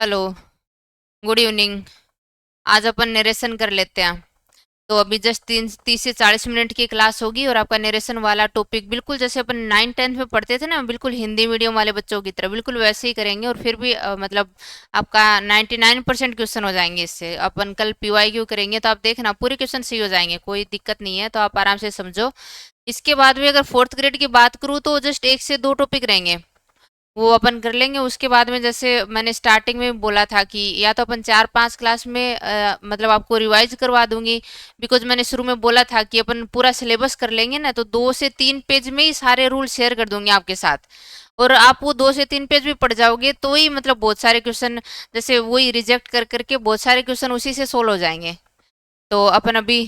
Hello. Good evening. आज अपन narration कर लेते हैं। तो अभी जस्ट 30 से 40 मिनट की क्लास होगी और आपका नरेशन वाला टॉपिक बिल्कुल जैसे अपन 9-10 में पढ़ते थे ना, बिल्कुल हिंदी मीडियम वाले बच्चों की तरह बिल्कुल वैसे ही करेंगे। और फिर भी मतलब आपका 99% क्वेश्चन हो जाएंगे इससे। अपन कल PYQ करेंगे तो आप देखना पूरे क्वेश्चन सही हो जाएंगे, कोई दिक्कत नहीं है, तो आप आराम से समझो। इसके बाद भी अगर फोर्थ ग्रेड की बात करूँ तो जस्ट 1 से 2 टॉपिक रहेंगे, वो अपन कर लेंगे। उसके बाद में जैसे मैंने स्टार्टिंग में बोला था कि या तो अपन 4-5 क्लास में मतलब आपको रिवाइज करवा दूंगी। बिकॉज मैंने शुरू में बोला था कि अपन पूरा सिलेबस कर लेंगे ना, तो 2 से 3 पेज में ही सारे रूल शेयर कर दूंगी आपके साथ। और आप वो 2 से 3 पेज भी पढ़ जाओगे तो ही मतलब बहुत सारे क्वेश्चन जैसे वही रिजेक्ट कर करके बहुत सारे क्वेश्चन उसी से सोल्व हो जाएंगे। तो अपन अभी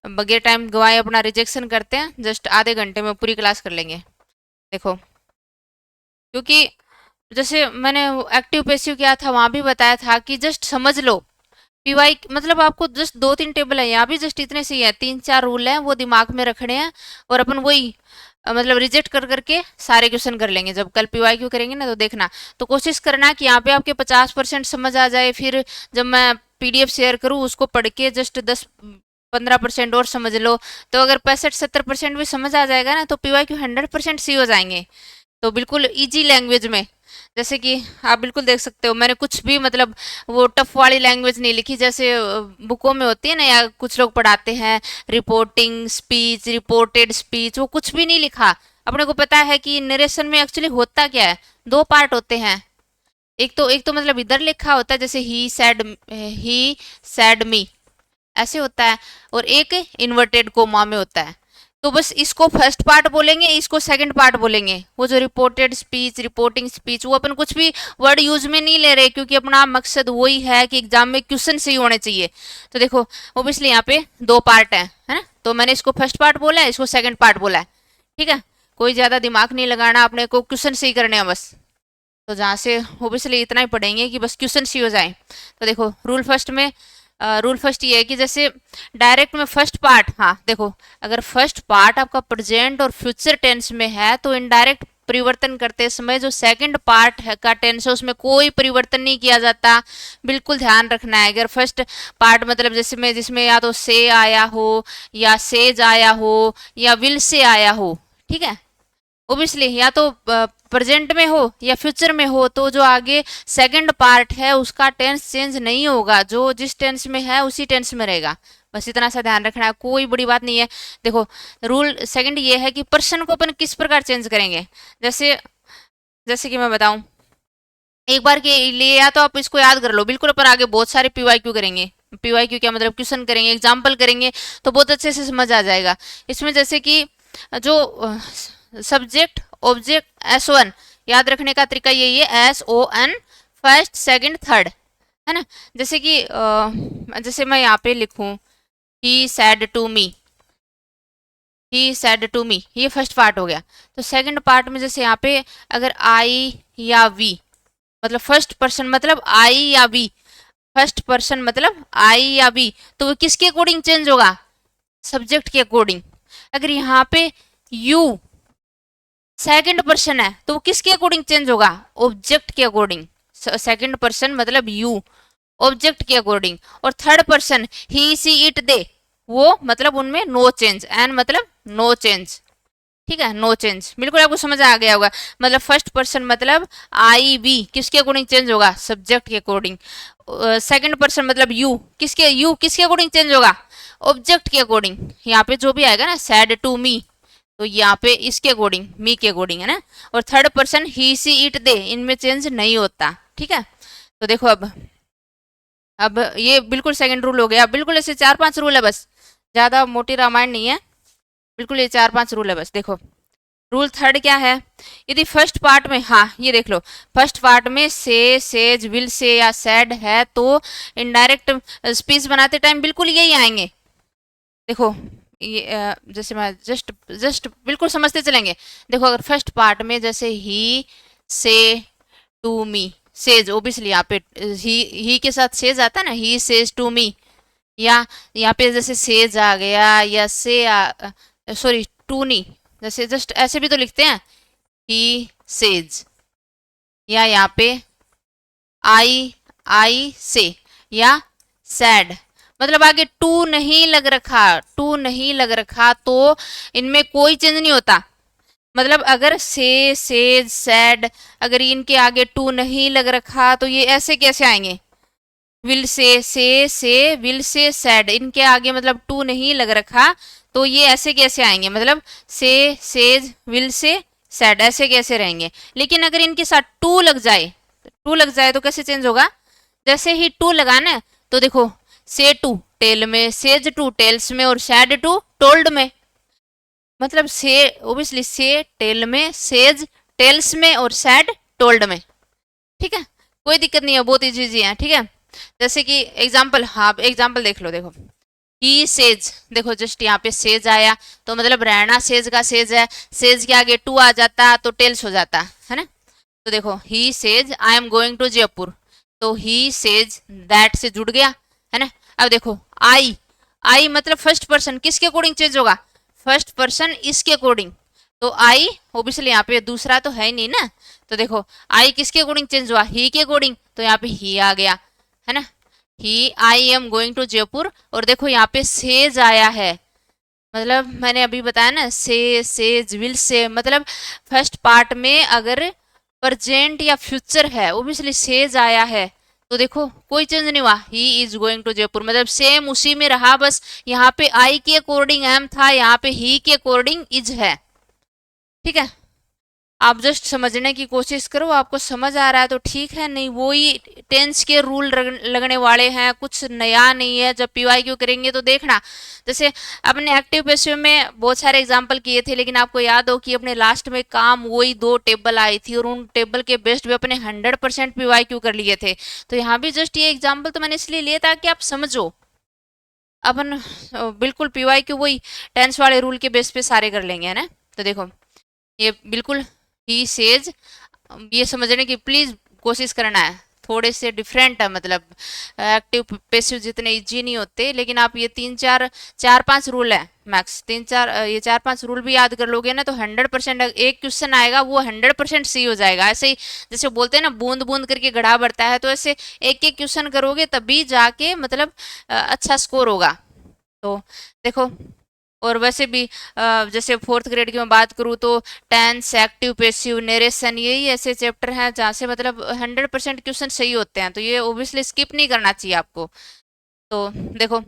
बगैर टाइम गवाए अपना रिजेक्शन करते हैं, जस्ट आधे घंटे में पूरी क्लास कर लेंगे। देखो, क्योंकि जैसे मैंने एक्टिव पैसिव किया था वहां भी बताया था कि जस्ट समझ लो। PY मतलब आपको जस्ट 2-3 टेबल है, यहाँ भी जस्ट इतने से ही है, 3-4 रूल हैं वो दिमाग में रखने हैं। और अपन वही मतलब रिजेक्ट कर करके सारे क्वेश्चन कर लेंगे। जब कल PYQ करेंगे ना तो देखना। तो कोशिश करना कि यहाँ पे आपके 50% समझ आ जाए, फिर जब मैं PDF शेयर करूँ उसको पढ़ के जस्ट 10-15% और समझ लो। तो अगर 65-70% भी समझ आ जाएगा ना तो PYQ 100% सी हो जाएंगे। तो बिल्कुल इजी लैंग्वेज में, जैसे कि आप बिल्कुल देख सकते हो मैंने कुछ भी मतलब वो टफ वाली लैंग्वेज नहीं लिखी जैसे बुकों में होती है ना, या कुछ लोग पढ़ाते हैं रिपोर्टिंग स्पीच, रिपोर्टेड स्पीच, वो कुछ भी नहीं लिखा। अपने को पता है कि नरेशन में एक्चुअली होता क्या है, 2 पार्ट होते हैं। एक तो मतलब इधर लिखा होता है जैसे ही सैड मी, ऐसे होता है। और एक इन्वर्टेड कोमा में होता है। तो बस इसको फर्स्ट पार्ट बोलेंगे, इसको सेकंड पार्ट बोलेंगे। वो जो रिपोर्टेड स्पीच, रिपोर्टिंग स्पीच, वो अपन कुछ भी वर्ड यूज में नहीं ले रहे, क्योंकि अपना मकसद वही है कि एग्जाम में क्वेश्चन सही होने चाहिए। तो देखो, ओबियसली यहाँ पे 2 पार्ट है ना, तो मैंने इसको फर्स्ट पार्ट बोला है, इसको सेकंड पार्ट बोला है। ठीक है, कोई ज्यादा दिमाग नहीं लगाना, अपने को क्वेश्चन सही करने हैं बस। तो जहाँ से ओबियसली इतना ही पढ़ेंगे कि बस क्वेश्चन सी हो जाए। तो देखो, रूल फर्स्ट ये है कि जैसे डायरेक्ट में फर्स्ट पार्ट, हाँ देखो, अगर फर्स्ट पार्ट आपका प्रेजेंट और फ्यूचर टेंस में है तो इनडायरेक्ट परिवर्तन करते समय जो सेकंड पार्ट है का टेंस है उसमें कोई परिवर्तन नहीं किया जाता। बिल्कुल ध्यान रखना है। अगर फर्स्ट पार्ट मतलब जैसे में जिसमें या तो से आया हो, या सेज आया हो, या विल से आया हो, ठीक है, ओबियसली या तो प्रेजेंट में हो या फ्यूचर में हो, तो जो आगे सेकंड पार्ट है उसका टेंस चेंज नहीं होगा, जो जिस टेंस में है उसी टेंस में रहेगा। बस इतना सा ध्यान रखना है, कोई बड़ी बात नहीं है। देखो, रूल सेकंड ये है कि पर्सन को अपन किस प्रकार चेंज करेंगे। जैसे जैसे कि मैं बताऊं एक बार के लिए, या तो आप इसको याद कर लो, बिल्कुल अपन आगे बहुत सारे PYQ करेंगे। PYQ क्या मतलब, क्वेश्चन करेंगे, एग्जाम्पल करेंगे, तो बहुत अच्छे से समझ आ जाएगा। इसमें जैसे कि जो सब्जेक्ट ऑब्जेक्ट S1, याद रखने का तरीका यही है, SON, फर्स्ट सेकंड थर्ड, है ना। जैसे कि जैसे मैं यहाँ पे लिखूं he said to me, he said to me, ये फर्स्ट पार्ट हो गया। तो सेकंड पार्ट में जैसे यहाँ पे अगर आई या वी, मतलब फर्स्ट पर्सन मतलब आई या वी, फर्स्ट पर्सन मतलब आई या वी, तो वो किसके अकॉर्डिंग चेंज होगा, सब्जेक्ट के अकॉर्डिंग। अगर यहाँ पे यू सेकंड पर्सन है तो वो किसके अकॉर्डिंग चेंज होगा, ऑब्जेक्ट के अकॉर्डिंग। सेकंड पर्सन मतलब यू, ऑब्जेक्ट के अकॉर्डिंग। और third person he see it दे, वो मतलब उनमें नो चेंज, एन मतलब नो चेंज। ठीक है, नो चेंज, बिल्कुल आपको समझ आ गया होगा। मतलब फर्स्ट पर्सन मतलब आई वी किसके अकॉर्डिंग चेंज होगा, सब्जेक्ट के अकॉर्डिंग। सेकंड पर्सन मतलब यू किसके अकॉर्डिंग चेंज होगा, ऑब्जेक्ट के अकॉर्डिंग। यहाँ पे जो भी आएगा ना सैड टू मी, तो यहाँ पे इसके अकॉर्डिंग, मी के अकॉर्डिंग, है ना। और third person he see it दे, इनमें चेंज नहीं होता। ठीक है, तो देखो अब ये बिल्कुल सेकंड रूल हो गया। बिल्कुल ऐसे 4-5 रूल है बस, ज्यादा मोटी रामायण नहीं है, बिल्कुल ये 4-5 रूल है बस। देखो, रूल थर्ड क्या है, यदि फर्स्ट पार्ट में, हाँ ये देख लो, फर्स्ट पार्ट में से, सेज, विल से या सैड है तो इनडायरेक्ट स्पीच बनाते टाइम बिल्कुल यही आएंगे। देखो, ये जैसे मैं जस्ट जस्ट बिल्कुल समझते चलेंगे। देखो, अगर फर्स्ट पार्ट में जैसे ही से टू मी, सेज, ओबियसली यहाँ पे ही के साथ सेज आता है ना, ही सेज टू मी। या यहाँ पे जैसे सेज आ गया, या से सॉरी टू नहीं, जैसे जस्ट ऐसे भी तो लिखते हैं, ही सेज। या यहाँ पे आई आई से या सैड, मतलब आगे टू नहीं लग रखा, टू नहीं लग रखा तो इनमें कोई चेंज नहीं होता। मतलब अगर से, सेज, सैड, अगर इनके आगे टू नहीं लग रखा तो ये ऐसे कैसे आएंगे? Will say, will say, sad, इनके आगे मतलब टू नहीं लग रखा तो ये ऐसे कैसे आएंगे? मतलब से, सेज, विल से, सैड ऐसे कैसे रहेंगे? लेकिन अगर इनके साथ टू लग जाए, टू लग जाए तो कैसे चेंज होगा? जैसे ही टू लगाना तो देखो, से टू टेल में, सेज टू टेल्स में, और सैड टू टोल्ड में। मतलब से ओबियसली से टेल में, सेज टेल्स में, और सैड टोल्ड में। ठीक है, कोई दिक्कत नहीं है, बहुत इजी है। ठीक है, जैसे कि एग्जाम्पल, हाँ एग्जाम्पल देख लो, देखो ही सेज, देखो जस्ट यहाँ पे सेज आया तो मतलब रहना सेज का सेज है, सेज के आगे टू आ जाता तो टेल्स हो जाता है ना। तो देखो he says I am going to Jaipur, तो ही सेज दैट से जुड़ गया है ना। अब देखो आई, आई मतलब फर्स्ट पर्सन, किसके अकॉर्डिंग चेंज होगा? फर्स्ट पर्सन इसके अकॉर्डिंग। तो आई ओबियसली यहाँ पे दूसरा तो है ही नहीं ना, तो देखो आई किसके अकॉर्डिंग चेंज हुआ? ही के अकॉर्डिंग, तो यहाँ पे ही आ गया है ना। He I am going to Jaipur, और देखो यहाँ पे सेज आया है, मतलब मैंने अभी बताया ना से, सेज, विल से, मतलब फर्स्ट पार्ट में अगर प्रेजेंट या फ्यूचर है ओबियसली सेज आया है तो देखो कोई चेंज नहीं हुआ, he is going to Jaipur, मतलब सेम उसी में रहा, बस यहाँ पे आई के अकॉर्डिंग एम था, यहाँ पे ही के अकॉर्डिंग इज है। ठीक है, आप जस्ट समझने की कोशिश करो, आपको समझ आ रहा है तो ठीक है, नहीं वो ही टेंस के रूल लगने वाले हैं, कुछ नया नहीं है। जब पीवाईक्यू करेंगे तो देखना, जैसे अपने एक्टिव पैसिव में बहुत सारे एग्जांपल किए थे, लेकिन आपको याद हो कि अपने लास्ट में काम वही दो टेबल आई थी और उन टेबल के बेस्ट पे अपने 100% पीवाईक्यू कर लिए थे। तो यहाँ भी जस्ट ये एग्जाम्पल तो मैंने इसलिए लिया था कि आप समझो, अपन बिल्कुल पीवाईक्यू वही टेंस वाले रूल के बेस पे सारे कर लेंगे, है ना। तो देखो ये बिल्कुल ही सेज, ये समझने की प्लीज कोशिश करना है, थोड़े से डिफरेंट है, मतलब एक्टिव पैसिव जितने इजी नहीं होते, लेकिन आप ये तीन चार, चार पांच रूल है मैक्स, तीन चार ये चार पांच रूल भी याद कर लोगे ना तो 100% एक क्वेश्चन आएगा वो 100% सही हो जाएगा। ऐसे ही जैसे बोलते हैं ना बूंद बूंद करके घड़ा बढ़ता है, तो ऐसे एक एक क्वेश्चन करोगे तभी जाके मतलब अच्छा स्कोर होगा। तो देखो, और वैसे भी जैसे फोर्थ ग्रेड की मैं बात करूँ तो टेंस, एक्टिव पैसिव, नरेशन, यही ऐसे चैप्टर हैं जहाँ से मतलब 100% क्वेश्चन सही होते हैं, तो ये ओबियसली स्किप नहीं करना चाहिए आपको। तो देखो,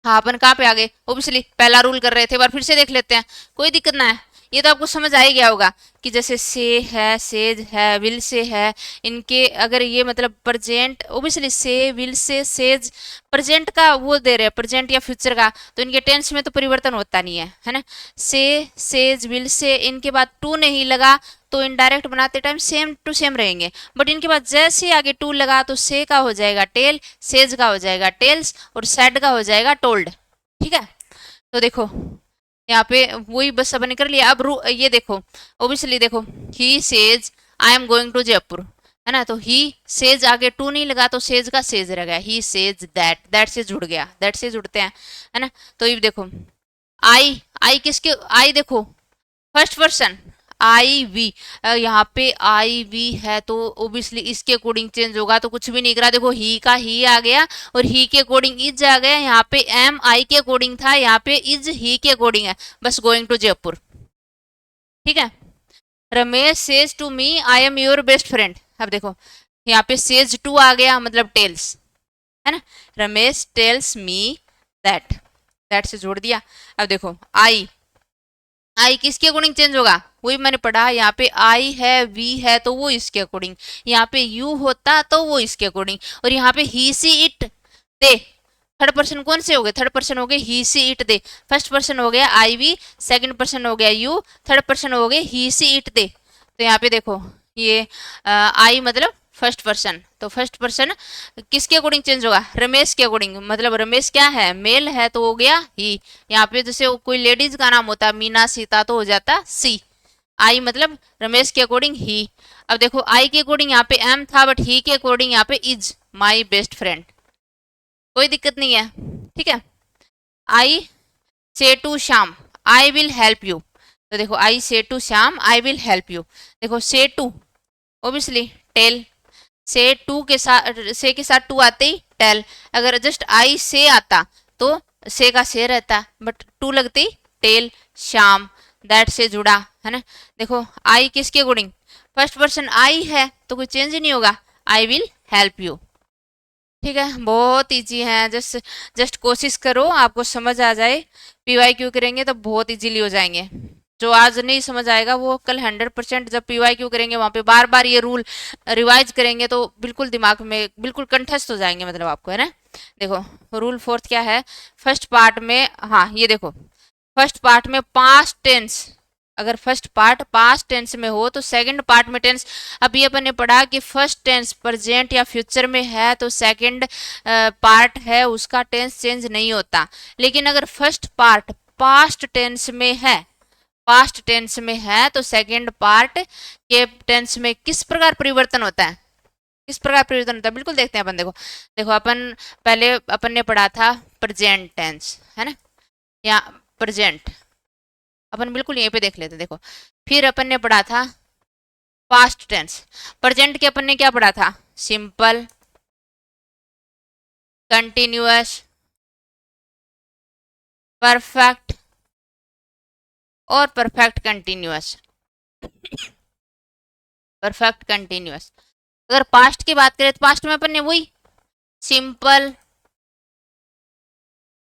हाँ अपन कहाँ पे आ गए? ओबियसली पहला रूल कर रहे थे, एक बार फिर से देख लेते हैं, कोई दिक्कत ना है, ये तो आपको समझ आ ही गया होगा कि जैसे से है, सेज है, विल से है, इनके अगर ये मतलब प्रेजेंट, ओबियसली से, विल से, सेज प्रेजेंट का वो दे रहे हैं, प्रेजेंट या फ्यूचर का, तो इनके टेंस में तो परिवर्तन होता नहीं है ना। से, सेज, विल से, इनके बाद टू नहीं लगा तो इनडायरेक्ट बनाते टाइम सेम टू सेम रहेंगे, बट इनके बाद जैसे आगे टू लगा तो से का हो जाएगा टेल, सेज का हो जाएगा टेल्स, और सैड का हो जाएगा टोल्ड। ठीक है, तो देखो यहाँ पे वही बस अपन ने कर लिया। अब ये देखो ओबियसली देखो, he says I am going to Jaipur, है ना, तो ही सेज आगे टू नहीं लगा तो सेज का सेज रह गया, ही सेज दैट, दैट से जुड़ गया, दैट से जुड़ते हैं, है ना। तो ये देखो आई किसके, आई देखो फर्स्ट पर्सन, आई वी, यहाँ पे आई वी है तो ओबियसली इसके अकॉर्डिंग चेंज होगा, तो कुछ भी नहीं करा, देखो ही का ही आ गया और ही के अकॉर्डिंग इज आ गया, यहाँ पे एम आई के अकॉर्डिंग था, यहाँ पे इज ही के अकॉर्डिंग है, बस गोइंग टू जयपुर। ठीक है, Ramesh says to me I am your best friend, अब देखो यहाँ पे सेज टू आ गया मतलब टेल्स, है ना, Ramesh tells me that, that से जोड़ दिया। अब देखो आई किसके अकॉर्डिंग चेंज होगा? वही मैंने पढ़ा, यहाँ पे आई है, वी है तो वो इसके अकॉर्डिंग, यहाँ पे यू होता तो वो इसके अकॉर्डिंग, और यहाँ पे he see it they, third person कौन से हो गए? थर्ड पर्सन हो गए he see it they, first person हो गया आई वी, सेकंड पर्सन हो गया यू, थर्ड पर्सन हो गए ही सी इट दे। तो यहाँ पे देखो ये आई मतलब फर्स्ट पर्सन, तो फर्स्ट पर्सन किसके अकॉर्डिंग चेंज होगा? रमेश के अकॉर्डिंग, मतलब रमेश क्या है? मेल है तो हो गया ही, यहाँ पे जैसे कोई लेडीज का नाम होता मीना, सीता, तो हो जाता सी। आई मतलब रमेश के अकॉर्डिंग ही। अब देखो आई के अकॉर्डिंग यहाँ पे एम था, बट ही के अकॉर्डिंग यहाँ पे इज माई बेस्ट फ्रेंड, कोई दिक्कत नहीं है। ठीक है, I say to Shyam I will help you, तो देखो I say to Shyam I will help you, देखो से टू ओबियसली टेल, से के साथ टू आते ही टेल। अगर जस्ट आई से आता तो से का से रहता, बट टू लगती टेल, शाम, दैट से जुड़ा है ना। देखो आई किसके अकॉर्डिंग, फर्स्ट पर्सन आई है तो कोई चेंज ही नहीं होगा, आई विल हेल्प यू। ठीक है, बहुत इजी है, जस्ट जस्ट कोशिश करो आपको समझ आ जाए। पीवाई क्यू करेंगे तो बहुत इजीली हो जाएंगे। जो आज नहीं समझ आएगा वो कल 100% जब पीवाई क्यू करेंगे वहां पे बार बार ये रूल रिवाइज करेंगे तो बिल्कुल दिमाग में बिल्कुल कंठस्थ हो जाएंगे, मतलब आपको, है ना। देखो रूल फोर्थ क्या है, फर्स्ट पार्ट में, हाँ ये देखो, फर्स्ट पार्ट में पास्ट टेंस, अगर फर्स्ट पार्ट पास्ट टेंस में हो तो सेकंड पार्ट में टेंस। अभी अपन ने पढ़ा कि फर्स्ट टेंस प्रेजेंट या फ्यूचर में है तो सेकंड पार्ट है उसका टेंस चेंज नहीं होता। लेकिन अगर फर्स्ट पार्ट पास्ट टेंस में है, पास्ट टेंस में है तो सेकंड पार्ट के टेंस में किस प्रकार परिवर्तन होता है, किस प्रकार परिवर्तन होता है, बिल्कुल देखते हैं अपन। देखो देखो अपन पहले अपन ने पढ़ा था प्रेजेंट टेंस, है ना, या प्रेजेंट, अपन बिल्कुल यहीं पे देख लेते हैं। देखो फिर अपन ने पढ़ा था पास्ट टेंस, प्रेजेंट के अपन ने क्या पढ़ा था, सिंपल, कंटिन्यूअस, परफेक्ट और परफेक्ट कंटिन्यूअस, परफेक्ट कंटिन्यूअस। अगर पास्ट की बात करें तो पास्ट में अपन ने वही सिंपल,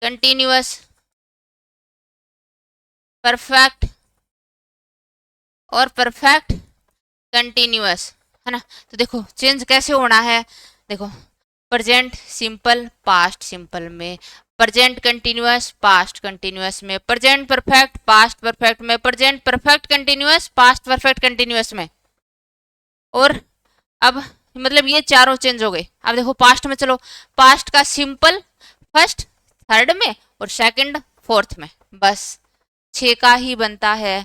कंटिन्यूअस, परफेक्ट और परफेक्ट कंटिन्यूअस, है ना। तो देखो चेंज कैसे होना है, देखो प्रेजेंट सिंपल पास्ट सिंपल में, प्रेजेंट कंटिन्यूअस पास्ट कंटिन्यूअस में, प्रेजेंट परफेक्ट पास्ट परफेक्ट में, present perfect continuous past perfect continuous में। और अब मतलब ये चारों चेंज हो गए। अब देखो पास्ट में चलो, पास्ट का सिंपल फर्स्ट थर्ड में और सेकंड फोर्थ में, बस 6 का ही बनता है।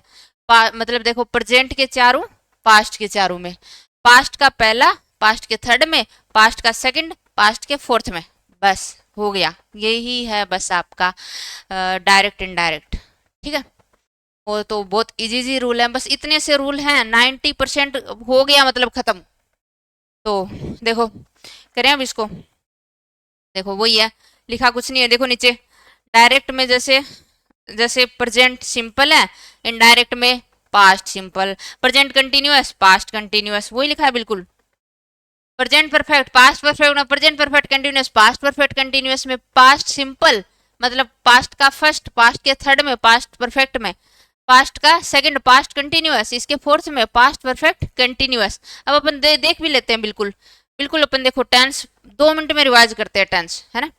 मतलब देखो प्रेजेंट के चारों, पास्ट के चारों में, पास्ट का पहला पास्ट के थर्ड में, पास्ट का सेकंड पास्ट के फोर्थ में, बस हो गया। यही है बस आपका डायरेक्ट इनडायरेक्ट। ठीक है, वो तो बहुत इजी इजी रूल है, बस इतने से रूल हैं, 90% हो गया मतलब खत्म। तो देखो करें अब इसको, देखो वही है, लिखा कुछ नहीं है, देखो नीचे डायरेक्ट में जैसे जैसे प्रेजेंट सिंपल है, इनडायरेक्ट में past simple, present continuous past continuous, वही लिखा है बिल्कुल। प्रेजेंट परफेक्ट पास्ट परफेक्ट में present perfect continuous past perfect continuous में, पास्ट सिंपल मतलब पास्ट का फर्स्ट पास्ट के थर्ड में पास्ट परफेक्ट में, पास्ट का सेकंड पास्ट कंटिन्यूअस इसके फोर्थ में पास्ट परफेक्ट कंटिन्यूअस। अब अपन देख भी लेते हैं बिल्कुल बिल्कुल। अपन देखो टेंस 2 मिनट में रिवाइज करते हैं टेंस, है ना।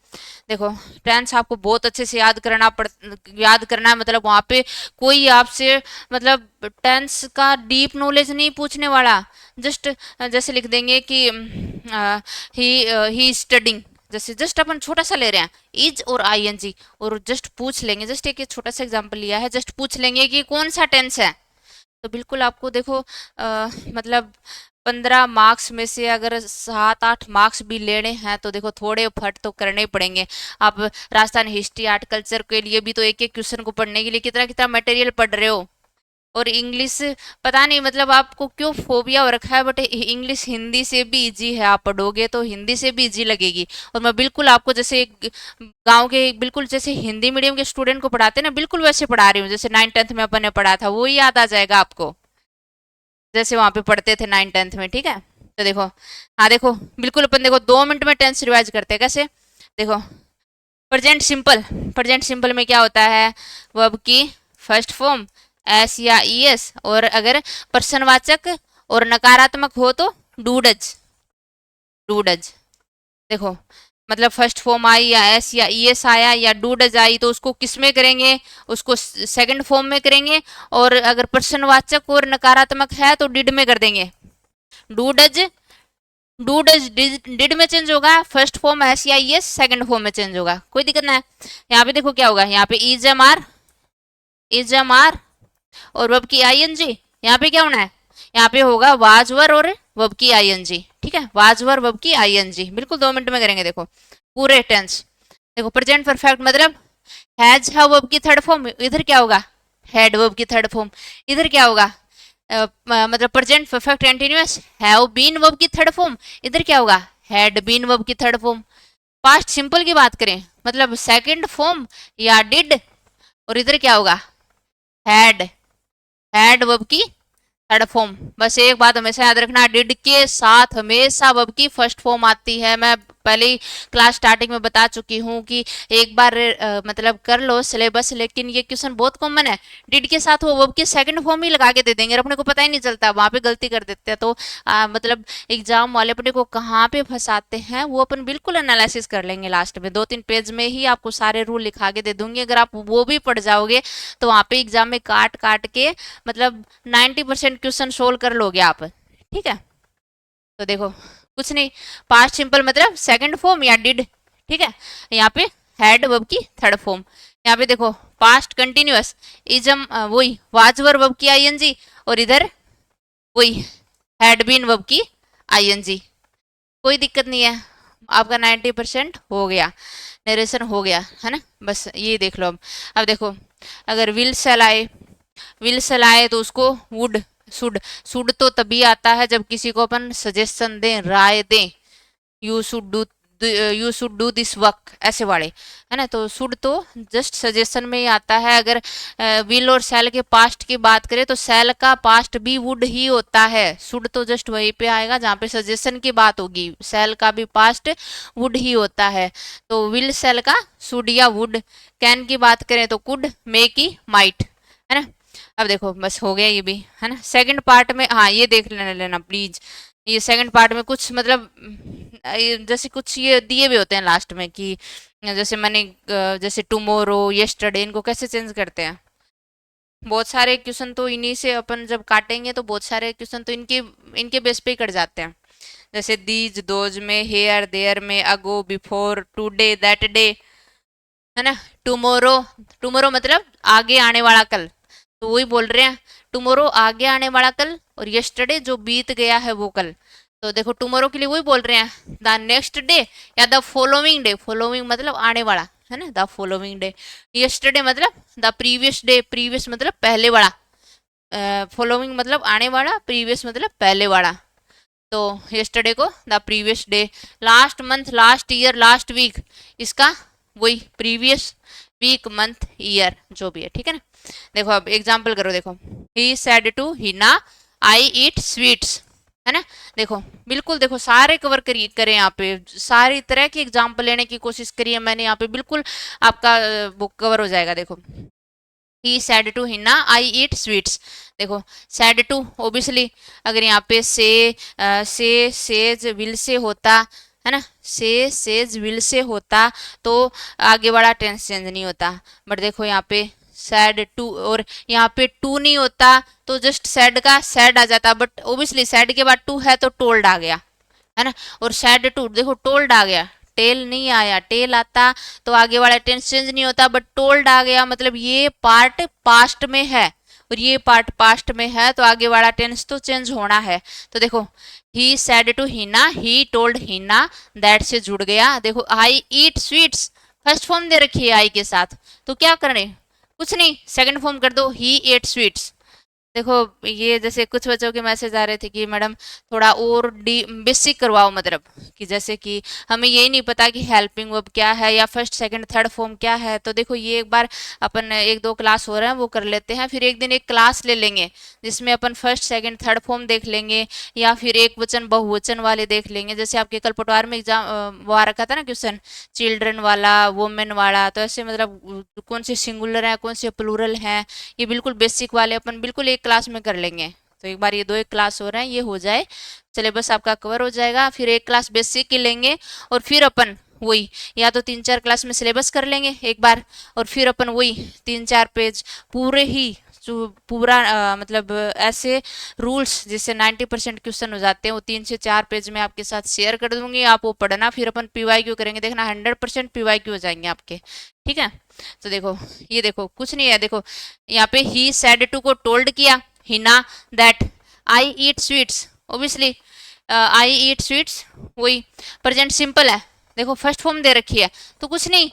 देखो टेंस आपको बहुत अच्छे से याद करना है, मतलब वहाँ पे कोई आपसे मतलब टेंस का डीप नॉलेज नहीं पूछने वाला। जस्ट जैसे लिख देंगे कि ही स्टडिंग, जैसे जस्ट अपन छोटा सा ले रहे हैं इज और आईएनजी, और जस्ट पूछ लेंगे, जस्ट एक छोटा सा एग्जांपल लिया है, जस्ट पूछ लेंगे कि कौन सा टेंस है। तो बिल्कुल आपको देखो मतलब 15 मार्क्स में से अगर 7-8 मार्क्स भी लेने हैं तो देखो थोड़े फट तो करने ही पड़ेंगे। आप राजस्थान हिस्ट्री आर्ट कल्चर के लिए भी तो एक एक क्वेश्चन को पढ़ने के लिए कितना कितना मटेरियल पढ़ रहे हो। और इंग्लिश पता नहीं मतलब आपको क्यों फोबिया हो रखा है, बट इंग्लिश हिंदी से भी इजी है, आप पढ़ोगे तो हिंदी से भी इजी लगेगी। और मैं बिल्कुल आपको जैसे गांव के बिल्कुल जैसे हिंदी मीडियम के स्टूडेंट को पढ़ाते हैं ना, बिल्कुल वैसे पढ़ा रही हूँ, जैसे 9th-10th में अपन ने पढ़ा था वो याद आ जाएगा आपको, जैसे वहां पे पढ़ते थे 9th-10th में। ठीक है, तो देखो, हाँ देखो बिल्कुल अपन देखो 2 मिनट में टेंस रिवाइज करते हैं कैसे। देखो प्रेजेंट सिंपल, प्रेजेंट सिंपल में क्या होता है, वर्ब की फर्स्ट फॉर्म एस या ई एस, और अगर प्रश्नवाचक और नकारात्मक हो तो डू डज, डू डज। देखो मतलब फर्स्ट फॉर्म आई या एस या ई एस आया या डू डज आई तो उसको किस में करेंगे, उसको सेकंड फॉर्म में करेंगे, और अगर प्रश्नवाचक और नकारात्मक है तो डिड में कर देंगे। Do does, do does did में चेंज होगा, फर्स्ट फॉर्म एस या ई एस सेकंड फॉर्म में चेंज होगा, कोई दिक्कत ना है। यहाँ पे देखो क्या होगा, यहाँ पे इज एम आर और वर्ब की आईएनजी, यहाँ पे क्या होना है, यहाँ पे होगा वाज वर और वर्ब की आईएनजी। ठीक है, वाज वर वर्ब की आईएनजी, बिल्कुल 2 मिनट में करेंगे। देखो पूरे टेंस, देखो प्रेजेंट परफेक्ट मतलब हैज है वर्ब की थर्ड फॉर्म, इधर क्या होगा हैड वर्ब की थर्ड फॉर्म, इधर क्या होगा मतलब present perfect continuous have been verb की थर्ड फॉर्म, इधर क्या होगा हैड बीन वर्ब की थर्ड फॉर्म। पास्ट सिंपल की बात करें मतलब सेकंड फॉर्म या डिड, और इधर क्या होगा हैड, हैड वर्ब की थर्ड फॉर्म। बस एक बात हमेशा याद रखना, डिड के साथ हमेशा वर्ब की फर्स्ट फॉर्म आती है। मैं पहले ही क्लास स्टार्टिंग में बता चुकी हूँ कि एक बार मतलब कर लो सिलेबस, लेकिन ये क्वेश्चन बहुत कॉमन है। डिड के साथ वो वर्ब की सेकंड फॉर्म ही लगा के दे देंगे, अपने को पता ही नहीं चलता, वहां पे गलती कर देते हैं। तो मतलब एग्जाम वाले अपने को कहाँ पे फंसाते हैं वो अपन बिल्कुल एनालिसिस कर लेंगे लास्ट में। 2-3 पेज में ही आपको सारे रूल लिखा के दे दूंगी, अगर आप वो भी पढ़ जाओगे तो वहां पे एग्जाम में काट काट के मतलब 90% क्वेश्चन सोल्व कर लोगे आप। ठीक है, तो देखो कुछ नहीं, पास्ट सिंपल मतलब सेकंड फॉर्म या डिड। ठीक है, यहाँ पे हैड वर्ब की थर्ड फॉर्म। यहाँ पे देखो पास्ट कंटिन्यूअस इजम वही वाजवर वर्ब की आईएनजी, और इधर वही हैड बीन वर्ब की आईएनजी। कोई दिक्कत नहीं है, आपका 90% हो गया, नरेशन हो गया है ना। बस ये देख लो। अब देखो अगर विल सेल आए, विल सेल आए तो उसको वुड शुड, शुड तो तभी आता है जब किसी को अपन सजेशन दें, राय दें, you should do, you should do this work, ऐसे वाले है ना। तो शुड तो जस्ट सजेशन में ही आता है। अगर विल और सेल के पास्ट की बात करें तो सेल का पास्ट भी वुड ही होता है, शुड तो जस्ट वहीं पे आएगा जहाँ पे सजेशन की बात होगी, सेल का भी पास्ट वुड ही होता है। तो विल सेल का शुड या वुड, कैन की बात करें तो कुड, मे की माइट, है ना। अब देखो बस हो गया ये भी, है ना। सेकंड पार्ट में हाँ ये देख लेना प्लीज, ये सेकंड पार्ट में कुछ मतलब जैसे कुछ ये दिए भी होते हैं लास्ट में कि जैसे मैंने जैसे टुमारो, यस्टरडे, इनको कैसे चेंज करते हैं। बहुत सारे क्वेश्चन तो इन्हीं से अपन जब काटेंगे तो बहुत सारे क्वेश्चन तो इनके इनके बेस पे ही कट जाते हैं। जैसे दीज दोज में, हेयर देयर में, अगो बिफोर, टुडे दैट डे, है ना। टुमारो, टुमारो मतलब आगे आने वाला कल, तो वही बोल रहे हैं टुमारो आगे आने वाला कल, और यस्टरडे जो बीत गया है वो कल। तो देखो टुमारो के लिए वही बोल रहे हैं द नेक्स्ट डे या द फॉलोइंग डे, फॉलोइंग मतलब आने वाला है ना, द फॉलोइंग डे। यस्टरडे मतलब द प्रीवियस डे, प्रीवियस मतलब पहले वाला, फॉलोइंग मतलब आने वाला, प्रीवियस मतलब पहले वाला। तो यस्टरडे को the previous day, last month, last year, last week, इसका वही प्रीवियस वीक, मंथ, ईयर जो भी है। ठीक है ना। देखो अब एग्जाम्पल करो, देखो he said to Hina I eat sweets, है ना। देखो बिल्कुल देखो सारे कवर करिए, करें यहाँ पे सारी तरह की एग्जाम्पल लेने की कोशिश करी है मैंने यहाँ पे, बिल्कुल आपका बुक कवर हो जाएगा। देखो he said to Hina I eat sweets, देखो सेड टू ओबियसली अगर यहाँ पे से सेज विल से होता है ना, से सेज विल से होता तो आगे वाला टेंस चेंज नहीं होता। बट देखो यहाँ पे सैड टू, और यहाँ पे टू नहीं होता तो जस्ट सैड का सैड आ जाता, बट ओबियसली सैड के बाद टू है तो टोल्ड आ गया, है ना। और सैड टू देखो टोल्ड आ गया, टेल नहीं आया, टेल आता तो आगे वाला टेंस चेंज नहीं होता, बट टोल्ड आ गया मतलब ये पार्ट पास्ट में है और ये पार्ट पास्ट में है तो आगे वाला टेंस तो चेंज होना है। तो देखो he said to Hina, he told Hina, that से जुड़ गया। देखो I eat sweets, first form दे रखी है आई के साथ, तो क्या करें, कुछ नहीं सेकंड फॉर्म कर दो, ही एट स्वीट्स। देखो ये जैसे कुछ बच्चों के मैसेज आ रहे थे कि मैडम थोड़ा और डी बेसिक करवाओ, मतलब कि जैसे कि हमें यही नहीं पता कि हेल्पिंग वर्ब क्या है या फर्स्ट सेकंड थर्ड फॉर्म क्या है। तो देखो ये एक बार अपन 1-2 क्लास हो रहे हैं वो कर लेते हैं, फिर एक दिन एक क्लास ले लेंगे जिसमें अपन फर्स्ट सेकंड थर्ड फॉर्म देख लेंगे, या फिर एक वचन बहुवचन वाले देख लेंगे। जैसे आपके कल पटवार में एग्जाम वो आ रखा था ना क्वेश्चन, चिल्ड्रन वाला, वुमेन वाला, तो ऐसे मतलब कौन से सिंगुलर है कौन से प्लूरल है, ये बिल्कुल बेसिक वाले अपन बिल्कुल एक क्लास में कर लेंगे। तो एक बार ये 2 एक क्लास हो रहे हैं ये हो जाए, सिलेबस आपका कवर हो जाएगा, फिर एक क्लास बेसिक की लेंगे, और फिर अपन वही या तो 3-4 क्लास में सिलेबस कर लेंगे एक बार, और फिर अपन वही 3-4 पेज पूरे ही जो पूरा मतलब ऐसे रूल्स जिससे 90% क्वेश्चन हो जाते हैं वो 3 से 4 पेज में आपके साथ शेयर कर दूंगी, आप वो पढ़ना, फिर अपन पीवाईक्यू करेंगे, देखना 100% पीवाईक्यू हो जाएंगे आपके। ठीक है, तो देखो ये देखो कुछ नहीं है, देखो यहाँ पे ही सेड टू को टोल्ड किया Hina that I eat sweets, obviously I eat sweets वही प्रेजेंट सिंपल है, देखो फर्स्ट फॉर्म दे रखी है तो कुछ नहीं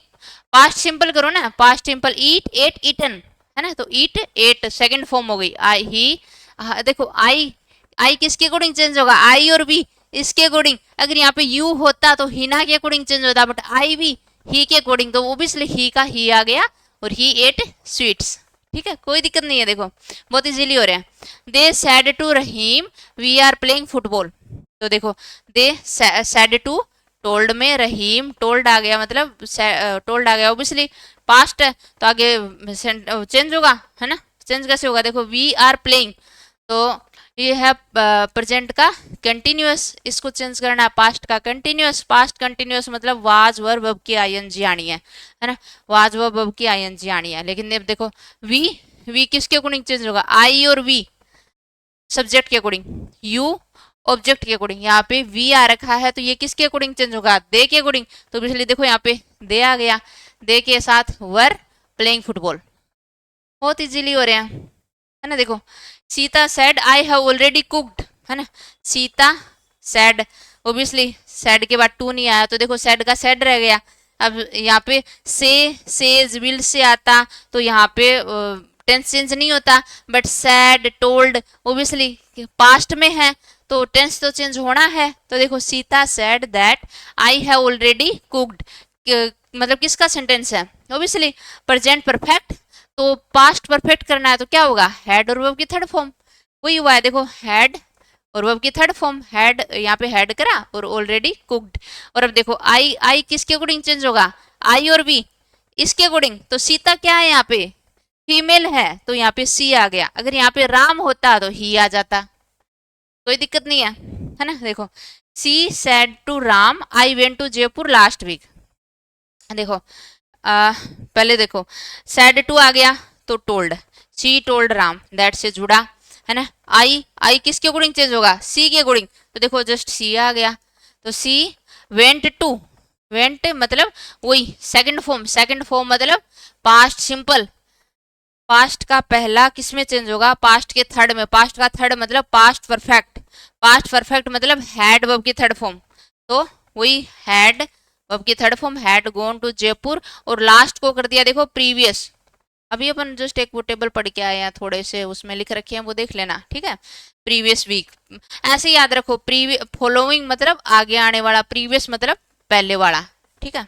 पास्ट सिंपल करो ना, पास्ट सिंपल ईट एट ईटन, है ना। तो ईट एट सेकंड फॉर्म हो गई, आई ही हाँ, देखो आई, आई किसके अकॉर्डिंग चेंज होगा, आई और बी इसके अकॉर्डिंग। अगर यहाँ पे यू होता तो हिना के अकॉर्डिंग चेंज होता, बट आई भी ही के अकॉर्डिंग, तो ओबियसली ही का ही आ गया और ही एट स्वीट्स। ठीक है, कोई दिक्कत नहीं है, देखो बहुत इजीली हो रहा है। They said to Rahim we are playing football. तो देखो दे सैड टू, टोल्ड में रहीम, टोल्ड आ गया मतलब टोल्ड आ गया, ऑब्वियसली पास्ट है तो आगे चेंज होगा, है ना। चेंज कैसे होगा, देखो वी आर प्लेइंग, तो ये है प्रेजेंट का कंटिन्यूअस, इसको चेंज करना है पास्ट का कंटिन्यूअस। पास्ट कंटिन्यूअस मतलब वाज वर वर्ब की आईएनजी आनी है ना, वाज वर वर्ब की आईएनजी आनी है। लेकिन अब देखो वी किसके अकॉर्डिंग चेंज होगा, आई और वी सब्जेक्ट के अकॉर्डिंग, यू ऑब्जेक्ट के अकॉर्डिंग। यहाँ पे वी आ रखा है तो ये किसके अकॉर्डिंग चेंज होगा, दे के अकॉर्डिंग। तो इसलिए देखो यहाँ पे दे आ गया, दे के साथ वर प्लेइंग फुटबॉल, बहुत इजीली हो रहे हैं, है ना। देखो Sita said I have already cooked, है ना। सीता सेड, ओबियसली सेड के बाद टू नहीं आया तो देखो सेड का सेड रह गया। अब यहाँ पे से, सेज, विल से आता तो यहाँ पे टेंस चेंज नहीं होता, but sad, told obviously past में है तो टेंस तो चेंज होना है। तो देखो Sita sad that I have already cooked, मतलब किसका सेंटेंस है, ओबियसली प्रेजेंट परफेक्ट, तो पास्ट परफेक्ट करना है तो क्या होगा, हैड और वर्ब की थर्ड फॉर्म, वही हुआ है। देखो हैड और वर्ब की थर्ड फॉर्म, हैड यहाँ पे हैड करा और ऑलरेडी कुक्ड। और अब देखो आई, आई किसके अकॉर्डिंग चेंज होगा, आई और बी इसके अकॉर्डिंग। तो सीता क्या है यहाँ पे, फीमेल है तो यहाँ पे सी आ गया। अगर यहाँ पे राम होता तो ही आ जाता, कोई दिक्कत नहीं है ना। देखो she said to Ram I went to Jaipur last week. देखो पहले देखो सैड टू आ गया तो told, she told Ram, that से जुड़ा, है ना। आई, आई किसके अकॉर्डिंग चेंज होगा, सी के अकॉर्डिंग, तो देखो जस्ट सी आ गया। तो सी वेंट टू, वेंट मतलब वही सेकंड फॉर्म, सेकंड फॉर्म मतलब पास्ट सिंपल, पास्ट का पहला किस में चेंज होगा, पास्ट के थर्ड में। पास्ट का थर्ड मतलब पास्ट परफेक्ट, पास्ट परफेक्ट मतलब हैड वर्ब की थर्ड फॉर्म, तो वही हैड वर्ब की third form, had gone to Jaipur. और लास्ट को कर दिया देखो प्रीवियस, अभी अपन जस्ट एक वो टेबल पढ़ के आए हैं, थोड़े से उसमें लिख रखे हैं वो देख लेना, ठीक है। प्रीवियस वीक ऐसे याद रखो, प्रीवियस फॉलोइंग मतलब आगे आने वाला, प्रीवियस मतलब पहले वाला, ठीक है।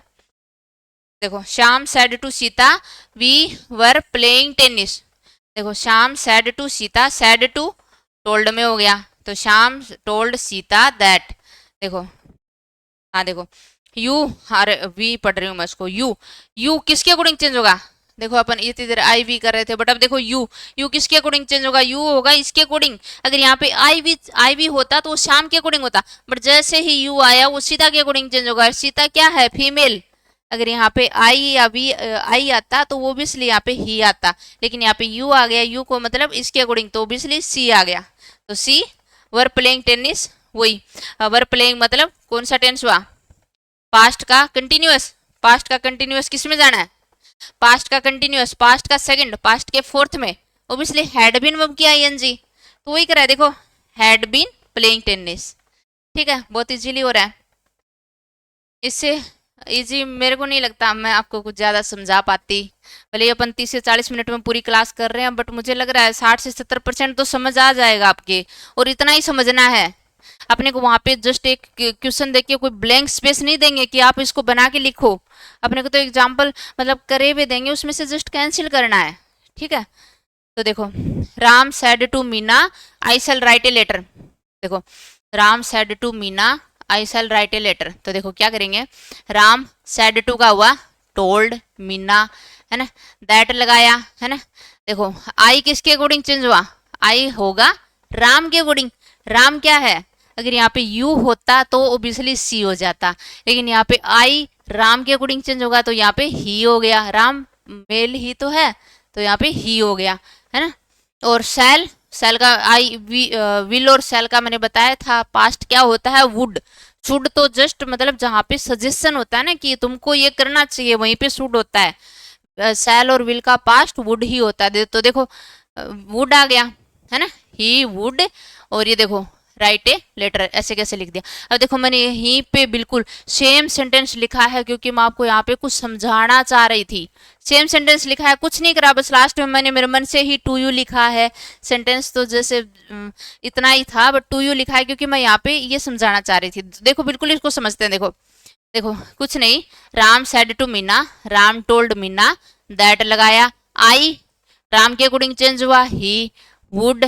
देखो Shyam said to Sita we were playing tennis. देखो Shyam said to Sita, said to told में हो गया तो श्याम टोल्ड सीता दैट। देखो हाँ देखो यू, अरे वी पढ़ रही हूँ मैं इसको, यू, यू किसके अकॉर्डिंग चेंज होगा, देखो अपन इतनी देर आई वी कर रहे थे बट अब देखो यू, यू किसके अकॉर्डिंग चेंज होगा, यू होगा इसके अकॉर्डिंग। अगर यहाँ पे आई वी होता तो वो श्याम के अकॉर्डिंग होता, बट जैसे ही यू आया वो सीता के अकॉर्डिंग चेंज होगा। सीता क्या है, फीमेल। अगर यहाँ पे आई या वी आई आता तो वो ओबियसली यहाँ पे ही आता, लेकिन यहाँ पे यू आ गया, यू को मतलब इसके अकॉर्डिंग तो ओबियसली सी आ गया। तो सी वर प्लेइंग टेनिस, वही वर प्लेइंग मतलब कौन सा टेंस हुआ, पास्ट का कंटिन्यूअस। पास्ट का कंटिन्यूअस किस में जाना है, पास्ट का कंटिन्यूअस, पास्ट का सेकंड, पास्ट के फोर्थ में ओबियसली हैड बीन वर्ब की आईएनजी, तो वही करा है देखो हैड बीन प्लेइंग टेनिस, ठीक है। बहुत इजीली हो रहा है, इससे इजी मेरे को नहीं लगता मैं आपको कुछ ज़्यादा समझा पाती। भले ही अपन 30 से 40 मिनट में पूरी क्लास कर रहे हैं बट मुझे लग रहा है 60 से 70% तो समझ आ जाएगा आपके, और इतना ही समझना है अपने को। वहाँ पे जस्ट एक क्वेश्चन देके कोई ब्लैंक स्पेस नहीं देंगे कि आप इसको बना के लिखो, अपने को तो एग्जाम्पल मतलब करे हुए देंगे, उसमें से जस्ट कैंसिल करना है, ठीक है। तो देखो Ram said to Meena I shall write a letter. देखो Ram said to Meena I shall write a letter, तो देखो क्या करेंगे, राम सैड टू का हुआ टोल्ड, मीना है ना, दैट लगाया, है ना। देखो आई किसके अकॉर्डिंग चेंज हुआ, आई होगा राम के अकॉर्डिंग। राम क्या है, अगर यहाँ पे यू होता तो ओबियसली सी हो जाता, लेकिन यहाँ पे आई राम के अकॉर्डिंग चेंज होगा तो यहाँ पे ही हो गया, राम मेल ही तो है तो यहाँ पे ही हो गया, है ना। और सेल, सेल का आई विल और सेल का मैंने बताया था पास्ट क्या होता है, वुड। शुड तो जस्ट मतलब जहाँ पे सजेशन होता है ना कि तुमको ये करना चाहिए वहीं पे शुड होता है। सेल और विल का पास्ट वुड ही होता है, तो देखो वुड आ गया, है ना, ही वुड। और ये देखो राइट ए लेटर, ऐसे कैसे लिख दिया। अब देखो मैंने यहीं पे बिल्कुल सेम सेंटेंस लिखा है, क्योंकि मैं आपको यहाँ पे कुछ समझाना चाह रही थी। सेम सेंटेंस लिखा है, कुछ नहीं करा, बस लास्ट में मैंने मेरे मन से ही टू यू लिखा है। सेंटेंस तो जैसे इतना ही था, बट टू यू लिखा है क्योंकि मैं यहाँ पे ये समझाना चाह रही थी। देखो बिल्कुल इसको समझते हैं। देखो देखो कुछ नहीं, Ram said to Meena, Ram told Meena that, लगाया आई, राम के अकॉर्डिंग चेंज हुआ ही वुड,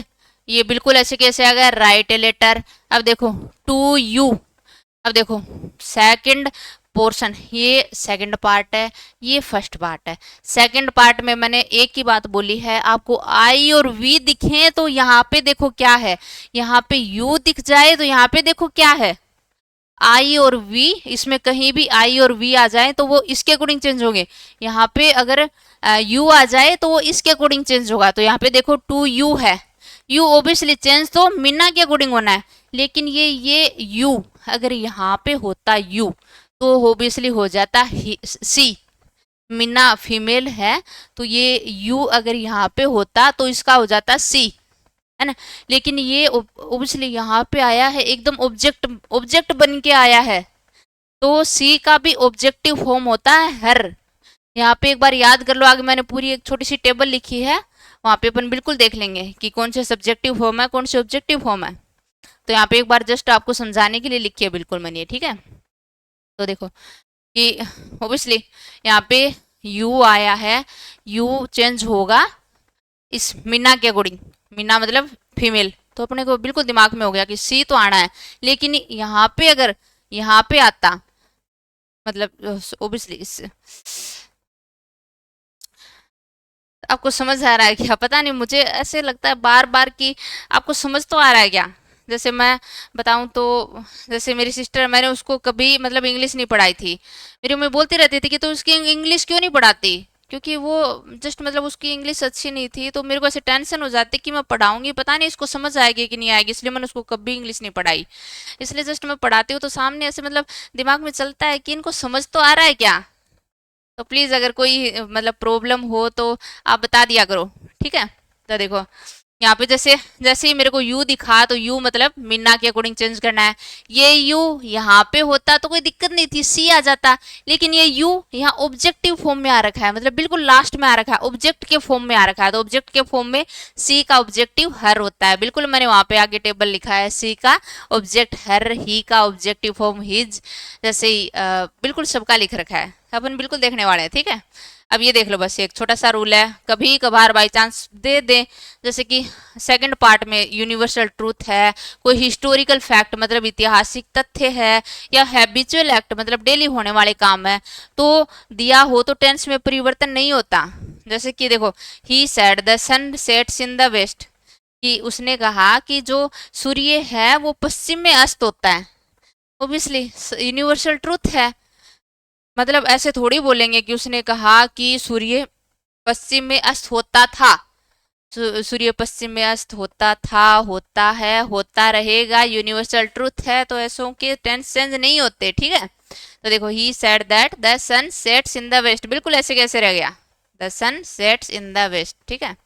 ये बिल्कुल ऐसे कैसे आ गया, राइट ए लेटर। अब देखो टू यू, अब देखो सेकंड पोर्शन, ये सेकंड पार्ट है, ये फर्स्ट पार्ट है। सेकंड पार्ट में मैंने एक ही बात बोली है, आपको आई और वी दिखे तो यहाँ पे देखो क्या है, यहाँ पे यू दिख जाए तो यहाँ पे देखो क्या है, आई और वी, इसमें कहीं भी आई और वी आ जाए तो वो इसके अकॉर्डिंग चेंज होंगे। यहाँ पे अगर यू आ जाए तो वो इसके अकॉर्डिंग चेंज होगा। तो यहाँ पे देखो टू यू है, यू ओबियसली चेंज तो मीना के अकॉर्डिंग होना है, लेकिन ये यू अगर यहाँ पे होता यू तो ओबियसली हो जाता सी, मीना फीमेल है तो ये यू अगर यहाँ पे होता तो इसका हो जाता सी, है ना। लेकिन ये ओबियसली यहाँ पे आया है एकदम ऑब्जेक्ट, ऑब्जेक्ट बन के आया है, तो सी का भी ऑब्जेक्टिव फॉर्म होता है हर। यहाँ पे एक बार याद कर लो, आगे मैंने पूरी एक छोटी सी टेबल लिखी है, वहां पे अपन बिल्कुल देख लेंगे कि कौन से सब्जेक्टिव फॉर्म है, कौन से ऑब्जेक्टिव फॉर्म है। तो यहाँ पे एक बार जस्ट आपको समझाने के लिए लिखी है बिल्कुल मैंने, ठीक है। तो देखो कि ओबियसली यहाँ पे यू आया है, यू चेंज होगा इस मीना के अकॉर्डिंग, मीना मतलब फीमेल, तो अपने को बिल्कुल दिमाग में हो गया कि सी तो आना है। लेकिन यहाँ पे अगर यहाँ पे आता, मतलब ओबियसली आपको समझ आ रहा है क्या, पता नहीं, मुझे ऐसे लगता है बार बार कि आपको समझ तो आ रहा है क्या। जैसे मैं बताऊं तो, जैसे मेरी सिस्टर, मैंने उसको कभी मतलब इंग्लिश नहीं पढ़ाई थी, मेरी मम्मी बोलती रहती थी कि तो उसकी इंग्लिश क्यों नहीं पढ़ाती, क्योंकि वो जस्ट मतलब उसकी इंग्लिश अच्छी नहीं थी। तो मेरे को ऐसे टेंशन हो जाती कि मैं पढ़ाऊंगी पता नहीं इसको समझ आएगी कि नहीं आएगी, इसलिए मैंने उसको कभी इंग्लिश नहीं पढ़ाई। इसलिए जस्ट मैं पढ़ाती हूँ तो सामने ऐसे मतलब दिमाग में चलता है कि इनको समझ तो आ रहा है क्या। तो प्लीज अगर कोई मतलब प्रॉब्लम हो तो आप बता दिया करो, ठीक है। तो देखो यहाँ पे जैसे जैसे ही मेरे को यू दिखा तो यू मतलब मीना के अकॉर्डिंग चेंज करना है। ये यू यहाँ पे होता तो कोई दिक्कत नहीं थी, सी आ जाता, लेकिन ये यू यहाँ ऑब्जेक्टिव फॉर्म में आ रखा है, मतलब बिल्कुल लास्ट में आ रखा है, ऑब्जेक्ट के फॉर्म में आ रखा है। तो ऑब्जेक्ट के फॉर्म में सी का ऑब्जेक्टिव हर होता है, बिल्कुल मैंने वहां पे आगे टेबल लिखा है, सी का ऑब्जेक्ट हर, ही का ऑब्जेक्टिव फॉर्म हिज, जैसे ही बिल्कुल सबका लिख रखा है, अपन बिल्कुल देखने वाले हैं, ठीक है। अब ये देख लो, बस एक छोटा सा रूल है, कभी कभार बाई चांस दे दे, जैसे कि सेकंड पार्ट में यूनिवर्सल ट्रूथ है, कोई हिस्टोरिकल फैक्ट मतलब ऐतिहासिक तथ्य है, या हैबिचुअल एक्ट मतलब डेली होने वाले काम है, तो दिया हो तो टेंस में परिवर्तन नहीं होता। जैसे कि देखो, he said the sun sets in the west, कि उसने कहा कि जो सूर्य है वो पश्चिम में अस्त होता है, ओबियसली यूनिवर्सल ट्रूथ है। मतलब ऐसे थोड़ी बोलेंगे कि उसने कहा कि सूर्य पश्चिम में अस्त होता था, सूर्य पश्चिम में अस्त होता था, होता है, होता रहेगा, यूनिवर्सल ट्रूथ है, तो ऐसों के टेंस चेंज नहीं होते, ठीक है। तो देखो, he said that the sun sets in the west, बिल्कुल ऐसे कैसे रह गया, the sun sets in the west, ठीक है।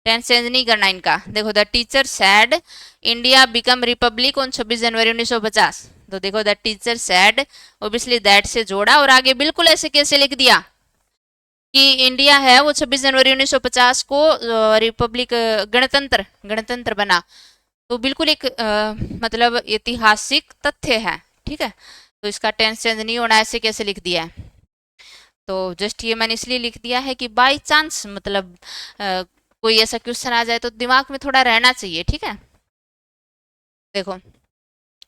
टेंस चेंज नहीं करना इनका। देखो, the teacher said India become republic on 26 January 1950, तो देखो the teacher said, obviously that से जोड़ा और आगे बिल्कुल ऐसे कैसे लिख दिया कि इंडिया है वो 26 जनवरी 1950 को रिपब्लिक, गणतंत्र गणतंत्र बना, तो बिल्कुल एक मतलब ऐतिहासिक तथ्य है, ठीक है। तो इसका टेंस चेंज नहीं होना, ऐसे कैसे लिख दिया है। तो जस्ट ये मैंने इसलिए लिख दिया है कि बाई चांस मतलब कोई ऐसा क्वेश्चन आ जाए तो दिमाग में थोड़ा रहना चाहिए, ठीक है। देखो,